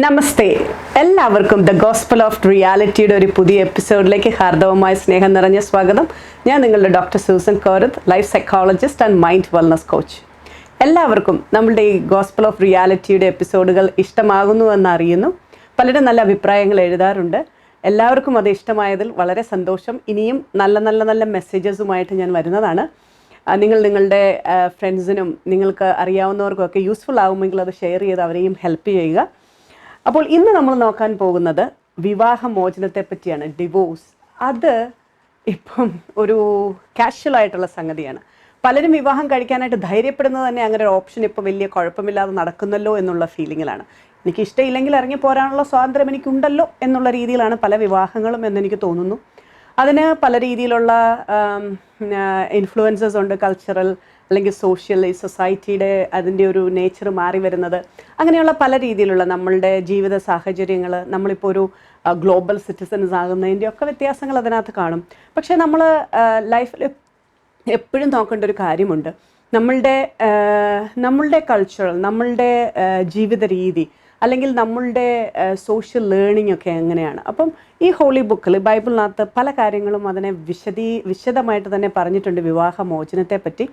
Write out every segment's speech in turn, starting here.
നമസ്തേ, എല്ലാവർക്കും the gospel of റിയാലിറ്റിയുടെ ഒരു പുതിയ എപ്പിസോഡിലേക്ക് ഹാർദവമായ സ്നേഹം നിറഞ്ഞ സ്വാഗതം. ഞാൻ നിങ്ങളുടെ doctor Susan കോരത്ത്, life psychologist and mind wellness coach. എല്ലാവർക്കും നമ്മളുടെ ഈ ഗോസ്പൽ ഓഫ് റിയാലിറ്റിയുടെ എപ്പിസോഡുകൾ ഇഷ്ടമാകുന്നുവെന്ന് അറിയുന്നു. പലരും നല്ല അഭിപ്രായങ്ങൾ എഴുതാറുണ്ട്. എല്ലാവർക്കും അത് ഇഷ്ടമായതിൽ വളരെ സന്തോഷം. ഇനിയും നല്ല മെസ്സേജസുമായിട്ട് ഞാൻ വരുന്നതാണ്. നിങ്ങൾ നിങ്ങളുടെ ഫ്രണ്ട്സിനും നിങ്ങൾക്ക് അറിയാവുന്നവർക്കൊക്കെ യൂസ്ഫുൾ ആകുമെങ്കിൽ അത് ഷെയർ ചെയ്ത് അവരെയും ഹെൽപ്പ് ചെയ്യുക. അപ്പോൾ ഇന്ന് നമ്മൾ നോക്കാൻ പോകുന്നത് വിവാഹമോചനത്തെ പറ്റിയാണ്, ഡിവോഴ്സ്. അത് ഇപ്പം ഒരു കാഷ്വൽ ആയിട്ടുള്ള സംഗതിയാണ്. പലരും വിവാഹം കഴിക്കാനായിട്ട് ധൈര്യപ്പെടുന്നത് തന്നെ അങ്ങനെ ഒരു ഓപ്ഷൻ ഇപ്പോൾ വലിയ കുഴപ്പമില്ലാതെ നടക്കുന്നല്ലോ എന്നുള്ള ഫീലിങ്ങിലാണ്. എനിക്ക് ഇഷ്ടമില്ലെങ്കിൽ ഇറങ്ങി പോരാനുള്ള സ്വാതന്ത്ര്യം എനിക്കുണ്ടല്ലോ എന്നുള്ള രീതിയിലാണ് പല വിവാഹങ്ങളും എന്നെനിക്ക് തോന്നുന്നു. അതിന് പല രീതിയിലുള്ള ഇൻഫ്ലുവൻസസ് ഉണ്ട്, കൾച്ചറൽ അല്ലെങ്കിൽ സോഷ്യൽ, ഈ സൊസൈറ്റിയുടെ അതിൻ്റെ ഒരു നേച്ചർ മാറി വരുന്നത്, അങ്ങനെയുള്ള പല രീതിയിലുള്ള നമ്മളുടെ ജീവിത സാഹചര്യങ്ങൾ, നമ്മളിപ്പോൾ ഒരു ഗ്ലോബൽ സിറ്റിസൺസ് ആകുന്നതിൻ്റെ ഒക്കെ വ്യത്യാസങ്ങൾ അതിനകത്ത് കാണും. പക്ഷേ നമ്മൾ ലൈഫിൽ എപ്പോഴും നോക്കേണ്ട ഒരു കാര്യമുണ്ട്, നമ്മളുടെ കൾച്ചർ, നമ്മളുടെ ജീവിത രീതി അല്ലെങ്കിൽ നമ്മളുടെ സോഷ്യൽ ലേണിംഗ് ഒക്കെ എങ്ങനെയാണ്. അപ്പം ഈ ഹോളി ബുക്കിൽ, ബൈബിളിനകത്ത് പല കാര്യങ്ങളും അതിനെ വിശദമായിട്ട് തന്നെ പറഞ്ഞിട്ടുണ്ട് വിവാഹമോചനത്തെ പറ്റി.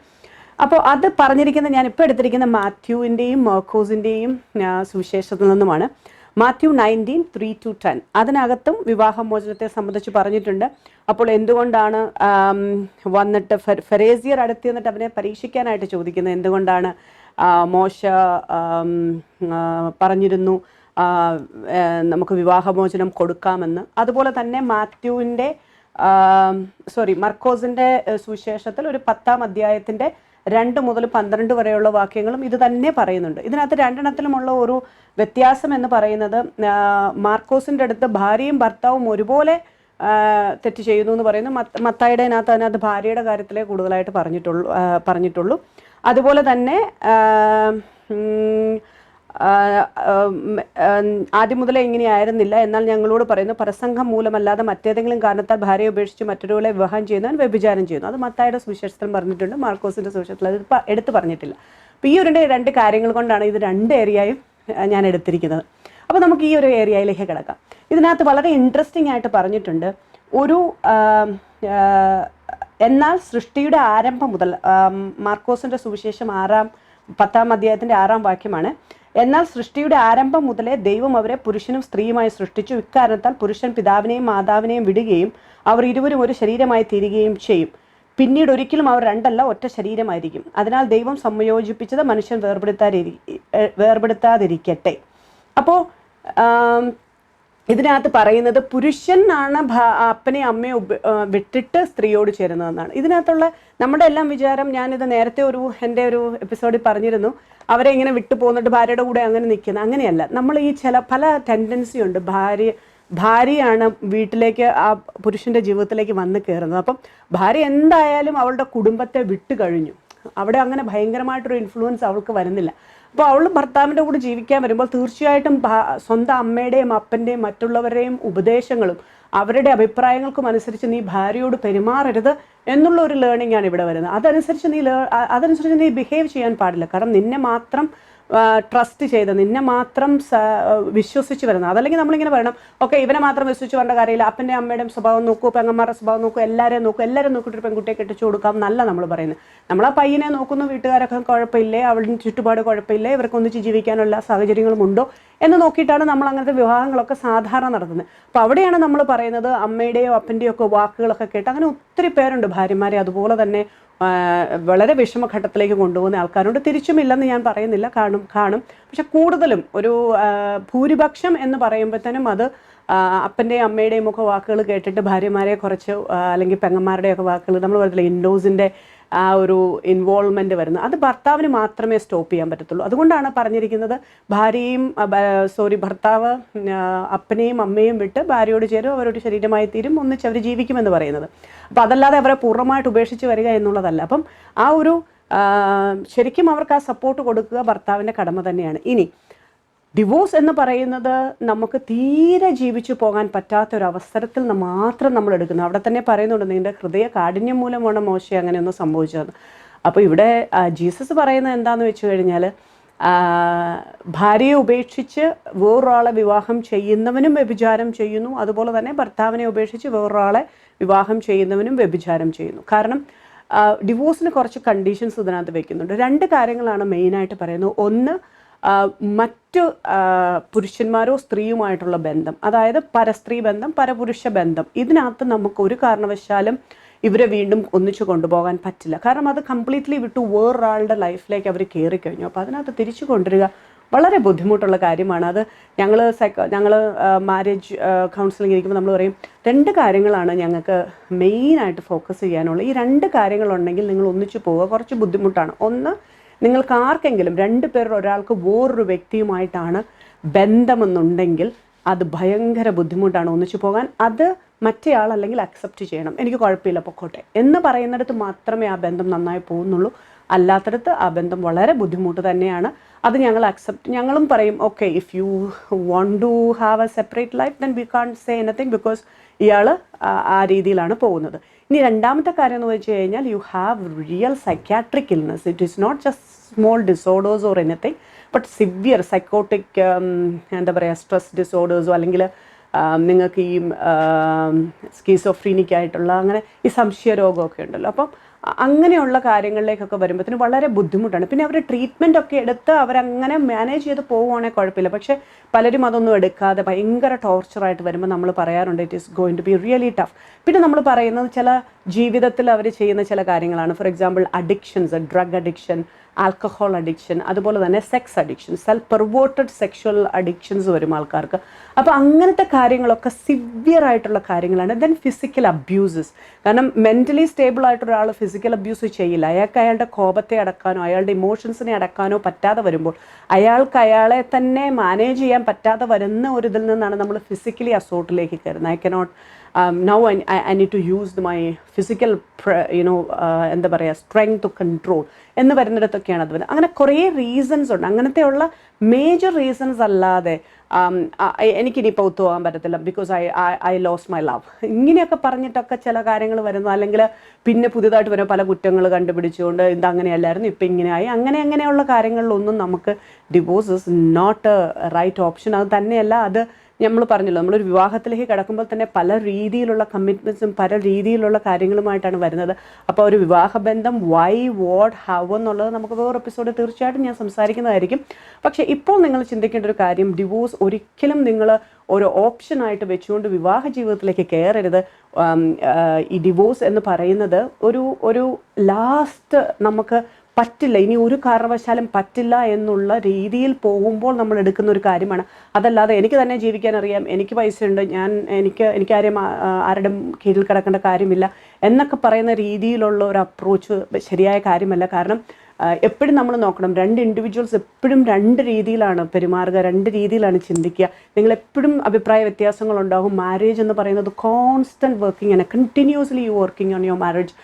അപ്പോൾ അത് പറഞ്ഞിരിക്കുന്ന, ഞാനിപ്പോൾ എടുത്തിരിക്കുന്ന മാത്യുവിൻ്റെയും മാർക്കോസിൻ്റെയും സുവിശേഷത്തിൽ നിന്നുമാണ്. മാത്യു 19:3-10 അതിനകത്തും വിവാഹമോചനത്തെ സംബന്ധിച്ച് പറഞ്ഞിട്ടുണ്ട്. അപ്പോൾ എന്തുകൊണ്ടാണ് വന്നിട്ട് ഫരീസിയർ അടുത്ത് നിന്നിട്ട് അവനെ പരീക്ഷിക്കാനായിട്ട് ചോദിക്കുന്നത്, എന്തുകൊണ്ടാണ് മോശ പറഞ്ഞിരുന്നു നമുക്ക് വിവാഹമോചനം കൊടുക്കാമെന്ന്. അതുപോലെ തന്നെ മർക്കോസിൻ്റെ സുവിശേഷത്തിൽ ഒരു 10-ാം അധ്യായത്തിൻ്റെ 2 മുതൽ 12 വരെയുള്ള വാക്യങ്ങളും ഇത് തന്നെ പറയുന്നുണ്ട്. ഇതിനകത്ത് രണ്ടെണ്ണത്തിലുമുള്ള ഒരു വ്യത്യാസം എന്ന് പറയുന്നത്, മാർക്കോസിൻ്റെ അടുത്ത് ഭാര്യയും ഭർത്താവും ഒരുപോലെ തെറ്റ് ചെയ്യുന്നു എന്ന് പറയുന്നു. മത്തായിയുടെ അതിനകത്ത് ഭാര്യയുടെ കാര്യത്തിലേ കൂടുതലായിട്ട് പറഞ്ഞിട്ടുള്ളൂ. അതുപോലെ തന്നെ ആദ്യം മുതലേ ഇങ്ങനെയായിരുന്നില്ല, എന്നാൽ ഞങ്ങളോട് പറയുന്നു, പരസംഗം മൂലമല്ലാതെ മറ്റേതെങ്കിലും കാരണത്താൽ ഭാര്യയെ ഉപേക്ഷിച്ച് മറ്റൊരുവളെ വിവാഹം ചെയ്യുന്നവൻ വ്യഭിചാരം ചെയ്യുന്നു. അത് മത്തായിയുടെ സുവിശേഷത്തിലും പറഞ്ഞിട്ടുണ്ട്, മാർക്കോസിൻ്റെ സുവിശേഷത്തിൽ അത് എടുത്ത് പറഞ്ഞിട്ടില്ല. അപ്പോൾ ഈ ഒരു 2 കാര്യങ്ങൾ കൊണ്ടാണ് ഇത് 2 ഏരിയയും ഞാൻ എടുത്തിരിക്കുന്നത്. അപ്പോൾ നമുക്ക് ഈ ഒരു ഏരിയയിലേക്ക് കിടക്കാം. ഇതിനകത്ത് വളരെ ഇൻട്രസ്റ്റിംഗ് ആയിട്ട് പറഞ്ഞിട്ടുണ്ട്, എന്നാൽ സൃഷ്ടിയുടെ ആരംഭം മുതൽ, മാർക്കോസിൻ്റെ സുവിശേഷം 10-ാം അധ്യായത്തിൻ്റെ 6-ാം വാക്യമാണ്. എന്നാൽ സൃഷ്ടിയുടെ ആരംഭം മുതലേ ദൈവം അവരെ പുരുഷനും സ്ത്രീയുമായി സൃഷ്ടിച്ചു. ഇക്കാരണത്താൽ പുരുഷൻ പിതാവിനെയും മാതാവിനെയും വിടുകയും അവർ ഇരുവരും ഒരു ശരീരമായി തീരുകയും ചെയ്യും. പിന്നീട് ഒരിക്കലും അവർ 2 അല്ല, ഒറ്റ ശരീരമായിരിക്കും. അതിനാൽ ദൈവം സംയോജിപ്പിച്ചത് മനുഷ്യൻ വേർപെടുത്താതിരിക്കട്ടെ. അപ്പോൾ ഇതിനകത്ത് പറയുന്നത് പുരുഷനാണ് അപ്പനെയും അമ്മയും വിട്ടിട്ട് സ്ത്രീയോട് ചേരുന്നതെന്നാണ്. ഇതിനകത്തുള്ള നമ്മുടെ എല്ലാം വിചാരം, ഞാനിത് നേരത്തെ എൻ്റെ ഒരു എപ്പിസോഡിൽ പറഞ്ഞിരുന്നു, അവരെ ഇങ്ങനെ വിട്ടു പോന്നിട്ട് ഭാര്യയുടെ കൂടെ അങ്ങനെ നിൽക്കുന്നത്. അങ്ങനെയല്ല. നമ്മൾ ഈ പല ടെൻഡൻസി ഉണ്ട്. ഭാര്യയാണ് വീട്ടിലേക്ക്, ആ പുരുഷൻ്റെ ജീവിതത്തിലേക്ക് വന്ന് കയറുന്നത്. അപ്പം ഭാര്യ എന്തായാലും അവളുടെ കുടുംബത്തെ വിട്ട് കഴിഞ്ഞു. അവിടെ അങ്ങനെ ഭയങ്കരമായിട്ടൊരു ഇൻഫ്ലുവൻസ് അവൾക്ക് വരുന്നില്ല. അപ്പോൾ അവൾ ഭർത്താവിൻ്റെ കൂടെ ജീവിക്കാൻ വരുമ്പോൾ തീർച്ചയായിട്ടും സ്വന്തം അമ്മയുടെയും അപ്പൻ്റെയും മറ്റുള്ളവരുടെയും ഉപദേശങ്ങളും അവരുടെ അഭിപ്രായങ്ങൾക്കും അനുസരിച്ച് നീ ഭാര്യയോട് പെരുമാറരുത് എന്നുള്ള ഒരു ലേണിംഗ് ആണ് ഇവിടെ വരുന്നത്. അതനുസരിച്ച് നീ ബിഹേവ് ചെയ്യാൻ പാടില്ല. കാരണം നിന്നെ മാത്രം ട്രസ്റ്റ് ചെയ്ത്, നിന്നെ മാത്രം വിശ്വസിച്ച് വരുന്നത്. അതല്ലെങ്കിൽ നമ്മളിങ്ങനെ പറയണം, ഓക്കെ ഇവനെ മാത്രം വിശ്വസിച്ച് വരേണ്ട കാര്യമില്ല, അപ്പൻ്റെ അമ്മയുടെയും സ്വഭാവം നോക്കൂ, പെങ്ങന്മാരുടെ സ്വഭാവം നോക്കൂ, എല്ലാവരും നോക്കിയിട്ട് പെൺകുട്ടിയെ കെട്ടിച്ചു കൊടുക്കാം എന്നല്ല നമ്മൾ പറയുന്നത്. നമ്മൾ ആ പയ്യനെ നോക്കുന്നു, വീട്ടുകാരൊക്കെ കുഴപ്പമില്ലേ, അവളുടെ ചുറ്റുപാട് കുഴപ്പമില്ലേ, ഇവർക്ക് ഒന്നിച്ച് ജീവിക്കാനുള്ള സാഹചര്യങ്ങളും ഉണ്ടോ എന്ന് നോക്കിയിട്ടാണ് നമ്മൾ അങ്ങനത്തെ വിവാഹങ്ങളൊക്കെ സാധാരണ നടത്തുന്നത്. അപ്പോൾ അവിടെയാണ് നമ്മൾ പറയുന്നത്, അമ്മയുടെയോ അപ്പൻ്റെയോ ഒക്കെ വാക്കുകളൊക്കെ കേട്ട് അങ്ങനെ ഒത്തിരി പേരുണ്ട് ഭാര്യമാരെ അതുപോലെ തന്നെ വളരെ വിഷമഘട്ടത്തിലേക്ക് കൊണ്ടുപോകുന്ന ആൾക്കാരുണ്ട്. തിരിച്ചുമില്ലെന്ന് ഞാൻ പറയുന്നില്ല, കാണും. പക്ഷെ കൂടുതലും ഒരു ഭൂരിപക്ഷം എന്ന് പറയുമ്പോഴത്തേനും അത് അപ്പൻ്റെയും അമ്മയുടെയും ഒക്കെ വാക്കുകൾ കേട്ടിട്ട് ഭാര്യമാരെ കുറച്ച്, അല്ലെങ്കിൽ പെങ്ങന്മാരുടെയൊക്കെ വാക്കുകൾ, നമ്മൾ പറയത്തില്ല ഇൻഡോസിൻ്റെ ആ ഒരു ഇൻവോൾവ്മെൻറ്റ് വരുന്നത്, അത് ഭർത്താവിന് മാത്രമേ സ്റ്റോപ്പ് ചെയ്യാൻ പറ്റത്തുള്ളൂ. അതുകൊണ്ടാണ് പറഞ്ഞിരിക്കുന്നത്, ഭർത്താവ് അപ്പനെയും അമ്മയും വിട്ട് ഭാര്യയോട് ചേരും, അവരൊരു ശരീരമായി തീരും, ഒന്നിച്ച് അവർ ജീവിക്കുമെന്ന് പറയുന്നത്. അപ്പോൾ അതല്ലാതെ അവരെ പൂർണ്ണമായിട്ട് ഉപേക്ഷിച്ച് വരിക എന്നുള്ളതല്ല. അപ്പം ആ ഒരു ശരിക്കും അവർക്ക് ആ സപ്പോർട്ട് കൊടുക്കുക ഭർത്താവിൻ്റെ കടമ തന്നെയാണ്. ഇനി ഡിവോഴ്സ് എന്ന് പറയുന്നത് നമുക്ക് തീരെ ജീവിച്ചു പോകാൻ പറ്റാത്തൊരവസരത്തിൽ മാത്രം നമ്മൾ എടുക്കുന്നു. അവിടെ തന്നെ പറയുന്നുണ്ട്, നിൻ്റെ ഹൃദയ കാഠിന്യം മൂലമാണ് മോശം അങ്ങനെയൊന്നും സംഭവിച്ചത്. അപ്പോൾ ഇവിടെ ജീസസ് പറയുന്നത് എന്താണെന്ന് വെച്ച് കഴിഞ്ഞാൽ, ഭാര്യയെ ഉപേക്ഷിച്ച് വേറൊരാളെ വിവാഹം ചെയ്യുന്നവനും വ്യഭിചാരം ചെയ്യുന്നു, അതുപോലെ തന്നെ ഭർത്താവിനെ ഉപേക്ഷിച്ച് വേറൊരാളെ വിവാഹം ചെയ്യുന്നവനും വ്യഭിചാരം ചെയ്യുന്നു. കാരണം ഡിവോഴ്സിന് കുറച്ച് കണ്ടീഷൻസ് ഇതിനകത്ത് വെക്കുന്നുണ്ട്. 2 കാര്യങ്ങളാണ് മെയിനായിട്ട് പറയുന്നത്. ഒന്ന്, മറ്റു പുരുഷന്മാരോ സ്ത്രീയുമായിട്ടുള്ള ബന്ധം, അതായത് പരസ്ത്രീ ബന്ധം, പരപുരുഷ ബന്ധം. ഇതിനകത്ത് നമുക്ക് ഒരു കാരണവശാലും ഇവരെ വീണ്ടും ഒന്നിച്ചു കൊണ്ടുപോകാൻ പറ്റില്ല. കാരണം അത് കംപ്ലീറ്റ്ലി വിട്ടു വേറൊരാളുടെ ലൈഫിലേക്ക് അവർ കയറി കഴിഞ്ഞു. അപ്പോൾ അതിനകത്ത് തിരിച്ചു കൊണ്ടുവരിക വളരെ ബുദ്ധിമുട്ടുള്ള കാര്യമാണ്. അത് ഞങ്ങൾ മാരേജ് കൗൺസിലിംഗ് ഇരിക്കുമ്പോൾ നമ്മൾ പറയും 2 കാര്യങ്ങളാണ് ഞങ്ങൾക്ക് മെയിനായിട്ട് ഫോക്കസ് ചെയ്യാനുള്ളത്. ഈ 2 കാര്യങ്ങളുണ്ടെങ്കിൽ നിങ്ങൾ ഒന്നിച്ചു പോവുക കുറച്ച് ബുദ്ധിമുട്ടാണ്. ഒന്ന്, നിങ്ങൾക്ക് ആർക്കെങ്കിലും 2 പേർ ഒരാൾക്ക് വേറൊരു വ്യക്തിയുമായിട്ടാണ് ബന്ധമെന്നുണ്ടെങ്കിൽ അത് ഭയങ്കര ബുദ്ധിമുട്ടാണ് ഒന്നിച്ചു പോകാൻ. അത് മറ്റേയാൾ അല്ലെങ്കിൽ അക്സെപ്റ്റ് ചെയ്യണം, എനിക്ക് കുഴപ്പമില്ല പൊക്കോട്ടെ എന്ന് പറയുന്നിടത്ത് മാത്രമേ ആ ബന്ധം നന്നായി പോകുന്നുള്ളൂ. അല്ലാത്തടത്ത് ആ ബന്ധം വളരെ ബുദ്ധിമുട്ട് തന്നെയാണ്. അത് ഞങ്ങളും പറയും, okay, if you want to have a separate life then we can't say anything, because ഇയാൾ ആ രീതിയിലാണ് പോകുന്നത്. ഇനി രണ്ടാമത്തെ കാര്യം എന്ന് വെച്ച് കഴിഞ്ഞാൽ, you have real psychiatric illness. It is not just small disorders or anything, but severe psychotic എന്താ പറയുക, സ്ട്രെസ് ഡിസോർഡേഴ്സോ അല്ലെങ്കിൽ നിങ്ങൾക്ക് ഈ സ്കീസോഫ്രീനിക്കായിട്ടുള്ള അങ്ങനെ ഈ സംശയരോഗമൊക്കെ ഉണ്ടല്ലോ. അപ്പം അങ്ങനെയുള്ള കാര്യങ്ങളിലേക്കൊക്കെ വരുമ്പോഴത്തേന് വളരെ ബുദ്ധിമുട്ടാണ്. പിന്നെ അവർ ട്രീറ്റ്മെൻ്റ് ഒക്കെ എടുത്ത് അവരങ്ങനെ മാനേജ് ചെയ്ത് പോവുകയാണെങ്കിൽ കുഴപ്പമില്ല. പക്ഷേ പലരും അതൊന്നും എടുക്കാതെ ഭയങ്കര ടോർച്ചറായിട്ട് വരുമ്പോൾ നമ്മൾ പറയാറുണ്ട്, it is going to be really tough. പിന്നെ നമ്മൾ പറയുന്നത് ചില ജീവിതത്തിൽ അവർ ചെയ്യുന്ന ചില കാര്യങ്ങളാണ്. For example addictions, drug addiction, alcohol addiction, അതുപോലെ തന്നെ sex addiction, self perverted sexual addictions വരും ആൾക്കാർക്ക്. അപ്പോൾ അങ്ങനത്തെ കാര്യങ്ങളൊക്കെ സിവിയർ ആയിട്ടുള്ള കാര്യങ്ങളാണ്. Then physical abuses. കാരണം മെൻ്റലി സ്റ്റേബിൾ ആയിട്ടൊരാൾ ഫിസിക്കൽ അബ്യൂസ് ചെയ്യില്ല. അയാൾക്ക് അയാളുടെ കോപത്തെ അടക്കാനോ അയാളുടെ ഇമോഷൻസിനെ അടക്കാനോ പറ്റാതെ വരുമ്പോൾ, അയാൾക്ക് അയാളെ തന്നെ മാനേജ് ചെയ്യാൻ പറ്റാതെ വരുന്ന ഒരു ഇതിൽ നിന്നാണ് നമ്മൾ ഫിസിക്കലി അസോൾട്ടിലേക്ക് കയറുന്നത്. I cannot now I need to use my physical എന്താ പറയുക, സ്ട്രെങ്ത് ടു കൺട്രോൾ എന്ന് വരുന്നിടത്തൊക്കെയാണ് അത് വരുന്നത്. അങ്ങനെ കുറേ റീസൺസ് ഉണ്ട്. അങ്ങനത്തെയുള്ള മേജർ റീസൺസ് അല്ലാതെ എനിക്കിനിപ്പോൾ ഒത്തുപോകാൻ പറ്റത്തില്ല because I lost my love, ഇങ്ങനെയൊക്കെ പറഞ്ഞിട്ടൊക്കെ ചില കാര്യങ്ങൾ വരുന്നു. അല്ലെങ്കിൽ പിന്നെ പുതിയതായിട്ട് വരുന്ന പല കുറ്റങ്ങൾ കണ്ടുപിടിച്ചുകൊണ്ട് ഇതങ്ങനെയല്ലായിരുന്നു ഇപ്പം ഇങ്ങനെയായി, അങ്ങനെയുള്ള കാര്യങ്ങളിലൊന്നും നമുക്ക് divorce is not a right option. അത് തന്നെയല്ല, അത് നമ്മൾ പറഞ്ഞല്ലോ, നമ്മളൊരു വിവാഹത്തിലേക്ക് കിടക്കുമ്പോൾ തന്നെ പല രീതിയിലുള്ള കമ്മിറ്റ്മെൻറ്റ്സും പല രീതിയിലുള്ള കാര്യങ്ങളുമായിട്ടാണ് വരുന്നത്. അപ്പോൾ ഒരു വിവാഹബന്ധം വൈ, വാട്ട്, ഹൗ എന്നുള്ളത് നമുക്ക് വേറെ എപ്പിസോഡ് തീർച്ചയായിട്ടും ഞാൻ സംസാരിക്കുന്നതായിരിക്കും. പക്ഷേ ഇപ്പോൾ നിങ്ങൾ ചിന്തിക്കേണ്ട ഒരു കാര്യം, ഡിവോഴ്സ് ഒരിക്കലും നിങ്ങൾ ഒരു ഓപ്ഷനായിട്ട് വെച്ചുകൊണ്ട് വിവാഹ ജീവിതത്തിലേക്ക് കയറരുത്. ഈ ഡിവോഴ്സ് എന്ന് പറയുന്നത് ഒരു ലാസ്റ്റ് നമുക്ക് പറ്റില്ല, ഇനി ഒരു കാരണവശാലും പറ്റില്ല എന്നുള്ള രീതിയിൽ പോകുമ്പോൾ നമ്മൾ എടുക്കുന്ന ഒരു കാര്യമാണ്. അതല്ലാതെ എനിക്ക് തന്നെ ജീവിക്കാൻ അറിയാം, എനിക്ക് പൈസയുണ്ട്, എനിക്കാരെയും ആരുടെ കീഴിൽ കിടക്കേണ്ട കാര്യമില്ല എന്നൊക്കെ പറയുന്ന രീതിയിലുള്ള ഒരു അപ്രോച്ച് ശരിയായ കാര്യമല്ല. കാരണം എപ്പോഴും നമ്മൾ നോക്കണം, 2 ഇൻഡിവിജ്വൽസ് എപ്പോഴും 2 രീതിയിലാണ് പെരുമാറുക, 2 രീതിയിലാണ് ചിന്തിക്കുക. നിങ്ങളെപ്പോഴും അഭിപ്രായ വ്യത്യാസങ്ങളുണ്ടാകും. മാരേജ് എന്ന് പറയുന്നത് കോൺസ്റ്റൻറ്റ് വർക്കിംഗ് ആണ്. Continuously you working on your marriage.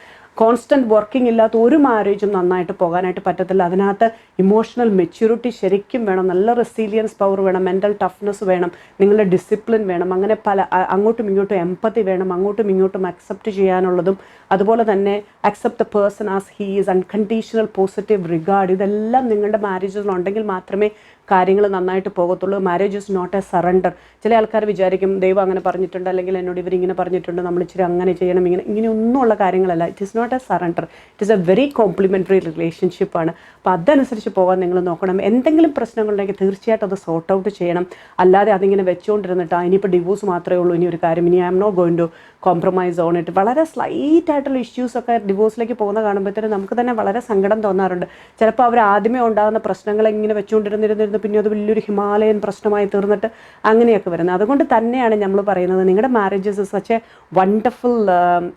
Constant working ഇല്ലാത്ത ഒരു മാരേജും നന്നായിട്ട് പോകാനായിട്ട് പറ്റത്തില്ല. അതിനകത്ത് ഇമോഷണൽ മെച്യൂരിറ്റി ശരിക്കും വേണം, നല്ല റെസീലിയൻസ് പവർ വേണം, മെൻ്റൽ ടഫ്നെസ് വേണം, നിങ്ങളുടെ ഡിസിപ്ലിൻ വേണം, അങ്ങനെ പല അങ്ങോട്ടും ഇങ്ങോട്ടും എമ്പത്തി വേണം, അങ്ങോട്ടും ഇങ്ങോട്ടും അക്സെപ്റ്റ് ചെയ്യാനുള്ളതും, അതുപോലെ തന്നെ accept the person as he is, unconditional positive regard, ഇതെല്ലാം നിങ്ങളുടെ മാരേജസിലുണ്ടെങ്കിൽ മാത്രമേ കാര്യങ്ങൾ നന്നായിട്ട് പോകത്തുള്ളൂ. Marriage is not a surrender. ചില ആൾക്കാർ വിചാരിക്കും ദൈവം അങ്ങനെ പറഞ്ഞിട്ടുണ്ട്, അല്ലെങ്കിൽ എന്നോട് ഇവരിങ്ങനെ പറഞ്ഞിട്ടുണ്ട്, നമ്മൾ ഇച്ചിരി അങ്ങനെ ചെയ്യണം, ഇങ്ങനെയൊന്നുമുള്ള കാര്യങ്ങളല്ല. It is not a surrender, it is a very complementary റിലേഷൻഷിപ്പാണ്. അപ്പോൾ അതനുസരിച്ച് പോകാൻ നിങ്ങൾ നോക്കണം. എന്തെങ്കിലും പ്രശ്നങ്ങളുണ്ടെങ്കിൽ തീർച്ചയായിട്ടും അത് സോർട്ട് ഔട്ട് ചെയ്യണം. അല്ലാതെ അതിങ്ങനെ വെച്ചുകൊണ്ടിരുന്നിട്ട് ഇനിയിപ്പോൾ ഡിവോഴ്സ് മാത്രമേ ഉള്ളൂ, ഇനി ഒരു കാര്യം, ഇനി I am not going to compromise on it. വളരെ സ്ലൈറ്റ് ആയിട്ടുള്ള ഇഷ്യൂസൊക്കെ ഡിവോഴ്സിലേക്ക് പോകുന്ന കാണുമ്പോഴത്തേനും നമുക്ക് തന്നെ വളരെ സങ്കടം തോന്നാറുണ്ട്. ചിലപ്പോൾ അവർ ആദ്യമേ ഉണ്ടാകുന്ന പ്രശ്നങ്ങളെ ഇങ്ങനെ വെച്ചുകൊണ്ടിരുന്നിരുന്നിരുന്ന് പിന്നെ അത് വലിയൊരു ഹിമാലയൻ പ്രശ്നമായി തീർന്നിട്ട് അങ്ങനെയൊക്കെ വരുന്നത്. അതുകൊണ്ട് തന്നെയാണ് നമ്മൾ പറയുന്നത്, നിങ്ങളുടെ മാരേജസ് സച്ച് എ വണ്ടർഫുൾ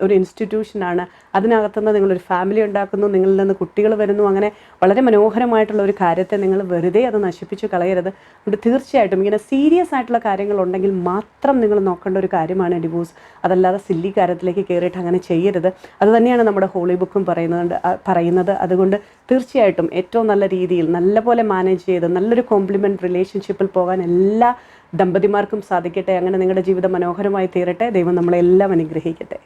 ഒരു ഇൻസ്റ്റിറ്റ്യൂഷനാണ്. അതിനകത്തുനിന്ന് നിങ്ങളൊരു ഫാമിലി ഉണ്ടാക്കുന്നു, നിങ്ങളിൽ നിന്ന് കുട്ടികൾ വരുന്നു, അങ്ങനെ വളരെ മനോഹരമായിട്ടുള്ള ഒരു കാര്യത്തെ നിങ്ങൾ വെറുതെ അത് നശിപ്പിച്ച് കളയരുത്. അതുകൊണ്ട് തീർച്ചയായിട്ടും ഇങ്ങനെ സീരിയസ് ആയിട്ടുള്ള കാര്യങ്ങളുണ്ടെങ്കിൽ മാത്രം നിങ്ങൾ നോക്കേണ്ട ഒരു കാര്യമാണ് ഡിവോഴ്സ്. അതല്ലാതെ സില്ലി കാര്യത്തിലേക്ക് കയറിയിട്ട് അങ്ങനെ ചെയ്യരുത്. അതുതന്നെയാണ് നമ്മുടെ ഹോളി ബുക്കും പറയുന്നത്. അതുകൊണ്ട് തീർച്ചയായിട്ടും ഏറ്റവും നല്ല രീതിയിൽ നല്ലപോലെ മാനേജ് ചെയ്ത് നല്ലൊരു കോംപ്ലിമെൻ്റ് റിലേഷൻഷിപ്പിൽ പോകാൻ എല്ലാ ദമ്പതിമാർക്കും സാധിക്കട്ടെ. അങ്ങനെ നിങ്ങളുടെ ജീവിതം മനോഹരമായി തീരട്ടെ. ദൈവം നമ്മളെല്ലാം അനുഗ്രഹിക്കട്ടെ.